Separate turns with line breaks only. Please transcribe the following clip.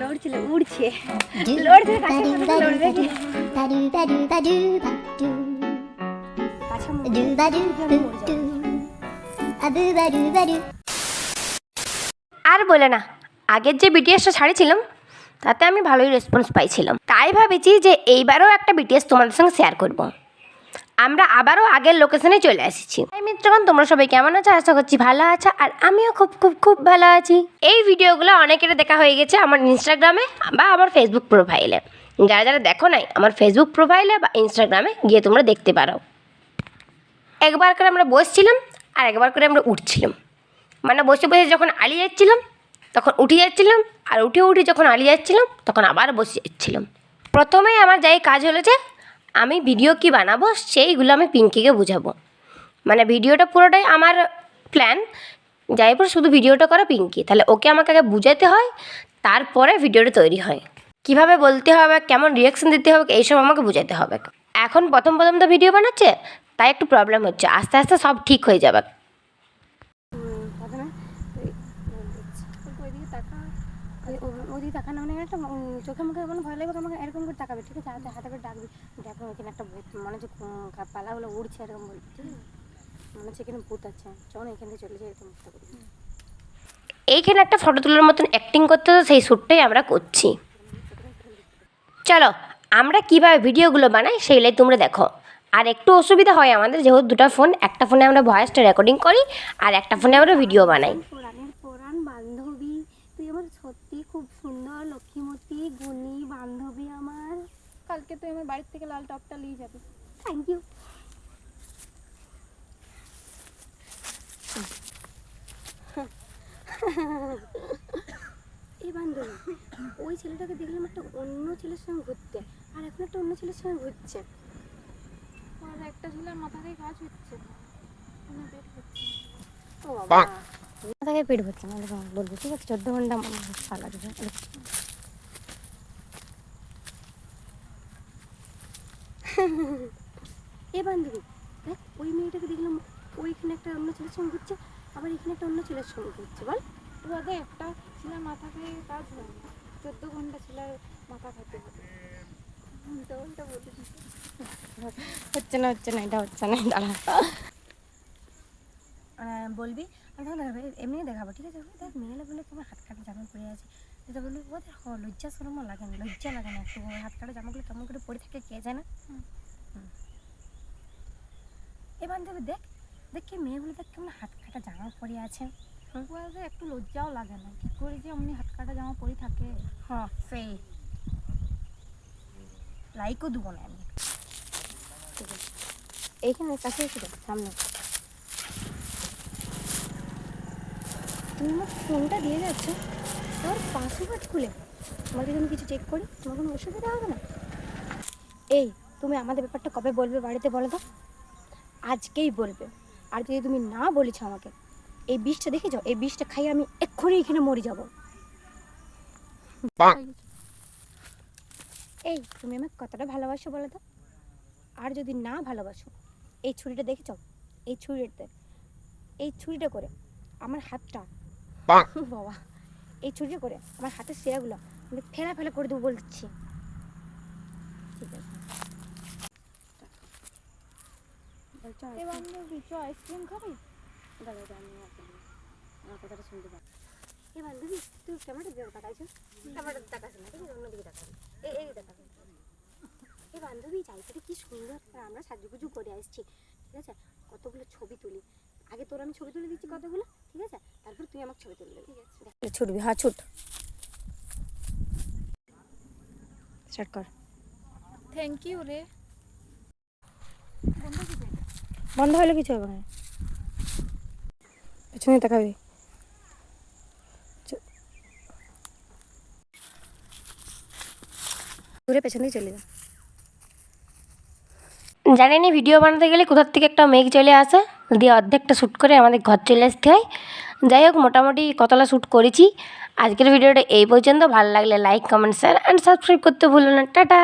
লড়ছিল উড়ছে লড়ছে লড়বে কি আর বলে না, আগের যে বিটিএসটা ছাড়িয়েছিলাম তাতে আমি ভালোই রেসপন্স পাইছিলাম, তাই ভাবেছি যে এইবারও একটা বিটিএস তোমাদের সঙ্গে শেয়ার করব। আমরা আবারও আগের লোকেশনে চলে এসেছি। তাই মিত্রগণ, তোমরা সবাই কেমন আছো? আশা করছি ভালো আছো, আর আমিও খুব খুব খুব ভালো আছি। এই ভিডিওগুলো অনেকের দেখা হয়ে গেছে আমার ইনস্টাগ্রামে বা আমার ফেসবুক প্রোফাইলে। যারা যারা দেখো নাই, আমার ফেসবুক প্রোফাইলে বা ইনস্টাগ্রামে গিয়ে তোমরা দেখতে পারো। একবার করে আমরা বসছিলাম আর একবার করে আমরা উঠছিলাম, মানে বসে বসে যখন আলিয়ে যাচ্ছিলাম তখন উঠে যাচ্ছিলাম, আর উঠে উঠে যখন আলিয়ে যাচ্ছিলাম তখন আবার বসে যাচ্ছিলাম। প্রথমেই আমার যাই কাজ হলো যে আমি ভিডিও কি বানাবো সেইগুলো আমি পিঙ্কিকে বুঝাবো। মানে ভিডিওটা পুরোটাই আমার প্ল্যান, যাই পর শুধু ভিডিওটা করে পিঙ্কি, তাহলে ওকে আমাকে আগে বুঝাতে হয়, তারপরে ভিডিওটা তৈরি হয়। কিভাবে বলতে হবে, কেমন রিয়াকশান দিতে হবে, এইসব আমাকে বুঝাতে হবে। এখন প্রথম প্রথম তো ভিডিও বানাচ্ছে, তাই একটু প্রবলেম হচ্ছে, আস্তে আস্তে সব ঠিক হয়ে যাবে। ওদিকে তাকানো মানে একটা চোখে মুখে কোনো ভয় লাগবে, আমাকে এরকম করে তাকাবে, ঠিক আছে? হাতে করে ডাকবি, দেখো এখানে একটা ভূত মনে হচ্ছে পালাগুলো উড়ছে, এরকম বলবি, ঠিক আছে? মনে হচ্ছে এখানে ভূত আছে, চলো এখান থেকে চলে যাই, এরকম করবি। এইখানে একটা ফটো তোলার মতন অ্যাক্টিং করতে, তো সেই শ্যুটটাই আমরা করছি। চলো আমরা কীভাবে ভিডিওগুলো বানাই সেইগুলাই তোমরা দেখো। আর একটু অসুবিধা হয় আমাদের, যেহেতু দুটো ফোন, একটা ফোনে আমরা ভয়েসটা রেকর্ডিং করি আর একটা ফোনে আমরা ভিডিও বানাই। পুরাণ বান্ধবী, তুই আমার সত্যি খুব সুন্দর লক্ষ্মীমতী গুণী বান্ধবী আমার।
কালকে তুই আমার বাড়ির থেকে লাল টপটা নিয়ে যাবি।
Thank you. এই বান্ধবী, ওই ছেলেটাকে দেখলাম একটা অন্য ছেলের সঙ্গে ঘুরতে, আর এখন একটা অন্য ছেলের সঙ্গে ঘুরছে।
আর একটা ছেলের মাথাতেই কাজ হচ্ছে, পেট হচ্ছে।
ও বাবা, মাথাকে পেট ভরছে না বলবো, ঠিক আছে? 14 ঘন্টা পালা দেবে। এ বান্ধবী দেখ, ওই মেয়েটাকে দেখলাম ওইখানে একটা অন্য ছেলের সঙ্গে ঘুরছে, আবার এখানে একটা অন্য ছেলের সঙ্গে ঘুরছে। বল,
ওদের একটা ছেলের মাথাতে কাজ হয় না, 14 ঘন্টা ছেলের মাথা খাতে হবে। উল্টা বলতে
হচ্ছে না হচ্ছে না, এটা হচ্ছে না, দাঁড়া বলবি। আমি তখন দেখাবো, এমনি দেখাবো, ঠিক আছে? দেখ মেয়েরা বলে তোমার হাত কাটা জামা পরে আছে, যেটা বলবি ওদের লজ্জা শরম লাগে না, লজ্জা লাগে না একটু? হাত কাটা জামাগুলো কেমন করে পরে থাকে কে জানে। এ বান্ধবী দেখ, দেখ কি মেয়েগুলো দেখ কেমন হাত কাটা জামা পরে আছে।
ওদের একটু লজ্জাও লাগে না, কি করে যে অমনি হাত কাটা জামা পরে থাকে।
হ্যাঁ, সেই লাইকও দেবো না আমি। ঠিক আছে, এইখানে কাছে এসে দেখ সামনে। তুমি আমার ফোনটা দিয়ে যাচ্ছ, তোমার পাসওয়ার্ড খুলে তোমার যদি আমি কিছু চেক করি, তোমার কোনো অসুবিধা হবে না? এই তুমি আমাদের ব্যাপারটা কবে বলবে বাড়িতে বলো তো? আজকেই বলবে। আর যদি তুমি না বলেছ আমাকে, এই বিষটা দেখে যাও, এই বিষটা খাইয়ে আমি এক্ষুনি এখানে মরে যাব। এই তুমি আমাকে কতটা ভালোবাসো বলো তো? আর যদি না ভালোবাসো, এই ছুরিটা দেখে যাও, এই ছুরিটা করে আমার হাতটা, বাবা, এই ছুরিটা করে আমার হাতের শিরাগুলো আমি ফেলা করে দেবো বলছি। ঠিক আছে,
আইসক্রিম খাবি?
দাদা আমি আমার কথাটা শুনতে পাই। এ বান্ধবী, তুই টমেটো দিয়ে তাকাইছো? টমেটো তাকাস না, ঠিক আছে? অন্যদিকে তাকাবি, এই তাকাবি। এ বান্ধবী, জায়গাটা কি সুন্দর, আর আমরা সাজুগুজু করে আসছি, ঠিক আছে? কতগুলো ছবি তুলি, আগে তোর আমি ছবি তুলে দিচ্ছি কতগুলো, ঠিক আছে? তারপর তুই আমাকে ছবি তুলে দিবি, ঠিক আছে? ছুটবি, হ্যাঁ ছুট, স্টার্ট কর।
থ্যাংক ইউ রে।
বন্ধ হলে কিছু হবে না, পেছনে তাকাবি। ঘুরে পেছনেই চলে যা। জানেনি ভিডিও বানাতে গেলে কোথার থেকে একটা মেঘ চলে আসে, দিয়ে অর্ধেকটা শ্যুট করে আমাদের ঘর চলে আসতে হয়। যাই হোক, মোটামুটি কতটা শ্যুট করেছি। আজকের ভিডিওটা এই পর্যন্ত। ভালো লাগলে like, comment, share and subscribe করতে ভুলো না। টাটা।